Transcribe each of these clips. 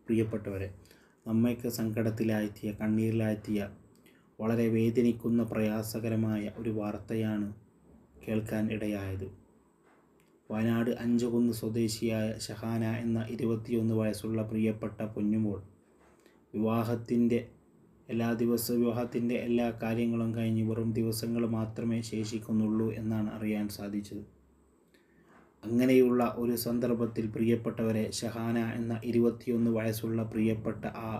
പ്രിയപ്പെട്ടവരെ, നമ്മയൊക്കെ സങ്കടത്തിലാഴ്ത്തിയ, കണ്ണീരിലാഴ്ത്തിയ, വളരെ വേദനിക്കുന്ന പ്രയാസകരമായ ഒരു വാർത്തയാണ് കേൾക്കാൻ ഇടയായത്. വയനാട് അഞ്ചുകുന്ന് സ്വദേശിയായ ഷഹാന എന്ന 21 വയസ്സുള്ള പ്രിയപ്പെട്ട പൊന്നുമോൾ വിവാഹത്തിൻ്റെ എല്ലാ കാര്യങ്ങളും കഴിഞ്ഞ് വെറും ദിവസങ്ങൾ മാത്രമേ ശേഷിക്കുന്നുള്ളൂ എന്നാണ് അറിയാൻ സാധിച്ചത്. അങ്ങനെയുള്ള ഒരു സന്ദർഭത്തിൽ പ്രിയപ്പെട്ടവരെ, ഷഹാന എന്ന 21 വയസ്സുള്ള പ്രിയപ്പെട്ട ആ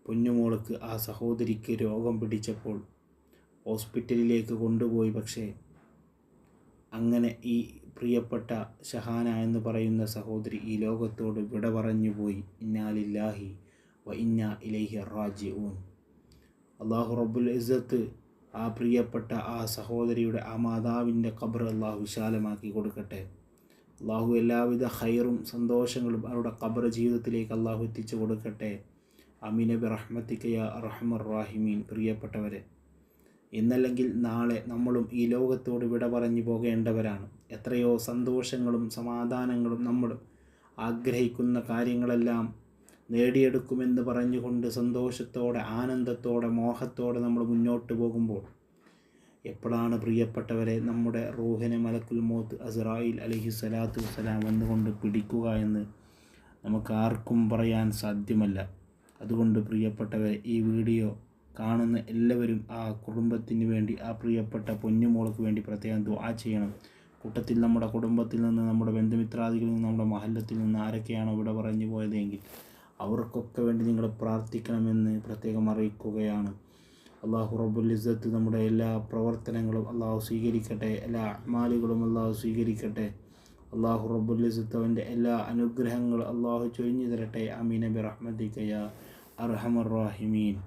പൊന്നുമോൾക്ക്, ആ സഹോദരിക്ക് രോഗം പിടിച്ചപ്പോൾ ഹോസ്പിറ്റലിലേക്ക് കൊണ്ടുപോയി. പക്ഷേ അങ്ങനെ ഈ പ്രിയപ്പെട്ട ഷഹാന എന്ന് പറയുന്ന സഹോദരി ഈ ലോകത്തോട് വിട പറഞ്ഞു പോയി. ഇന്നാ ലില്ലാഹി വ ഇന്നാ ഇലൈഹി റാജിഊൻ. അല്ലാഹു റബ്ബുൽ ഇസ്സത്ത് ആ പ്രിയപ്പെട്ട ആ സഹോദരിയുടെ, ആ മാതാവിൻ്റെ ഖബർ അല്ലാഹു വിശാലമാക്കി കൊടുക്കട്ടെ. അല്ലാഹു എല്ലാവിധ ഖൈറും സന്തോഷങ്ങളും അവരുടെ ഖബർ ജീവിതത്തിലേക്ക് അല്ലാഹു എത്തിച്ചു കൊടുക്കട്ടെ. ആമീൻ ബിറഹ്മതിക യാ അർഹമർ റഹീമീൻ. പ്രിയപ്പെട്ടവരെ, ഇന്നല്ലെങ്കിൽ നാളെ നമ്മളും ഈ ലോകത്തോട് വിട പറഞ്ഞു പോകേണ്ടവരാണ്. എത്രയോ സന്തോഷങ്ങളും സമാധാനങ്ങളും നമ്മൾ ആഗ്രഹിക്കുന്ന കാര്യങ്ങളെല്ലാം നേടിയെടുക്കുമെന്ന് പറഞ്ഞുകൊണ്ട് സന്തോഷത്തോടെ, ആനന്ദത്തോടെ, മോഹത്തോടെ നമ്മൾ മുന്നോട്ട് പോകുമ്പോൾ എപ്പോഴാണ് പ്രിയപ്പെട്ടവരെ നമ്മുടെ റൂഹിനെ മലക്കുൽ മൗത്ത് അസ്റായിൽ അലൈഹിസ്സലാത്തു വസ്സലാം വന്നുകൊണ്ട് പിടിക്കുക എന്ന് നമുക്ക് ആർക്കും പറയാൻ സാധ്യമല്ല. അതുകൊണ്ട് പ്രിയപ്പെട്ടവരെ, ഈ വീഡിയോ കാണുന്ന എല്ലാവരും ആ കുടുംബത്തിന് വേണ്ടി, ആ പ്രിയപ്പെട്ട പൊന്നുമോൾക്ക് വേണ്ടി പ്രത്യേകം ദുആ ചെയ്യണം. കൂട്ടത്തിൽ നമ്മുടെ കുടുംബത്തിൽ നിന്ന്, നമ്മുടെ ബന്ധുമിത്രാദികളിൽ നിന്ന്, നമ്മുടെ മഹല്ലത്തിൽ നിന്ന് ആരൊക്കെയാണോ ഇവിടെ പറഞ്ഞു പോയതെങ്കിൽ അവർക്കൊക്കെ വേണ്ടി നിങ്ങൾ പ്രാർത്ഥിക്കണമെന്ന് പ്രത്യേകം അറിയിക്കുകയാണ്. അല്ലാഹു റബ്ബുൽ ഇസ്സത്ത് നമ്മുടെ എല്ലാ പ്രവർത്തനങ്ങളും അല്ലാഹു സ്വീകരിക്കട്ടെ, എല്ലാ അഅ്മാലുകളും അല്ലാഹു സ്വീകരിക്കട്ടെ. അല്ലാഹു റബ്ബുൽ ഇസ്സത്ത് അവൻ്റെ എല്ലാ അനുഗ്രഹങ്ങളും അല്ലാഹു ചൊരിഞ്ഞു തരട്ടെ. ആമീൻ ബിറഹ്മതിക യാ അർഹമർ റഹീമീൻ.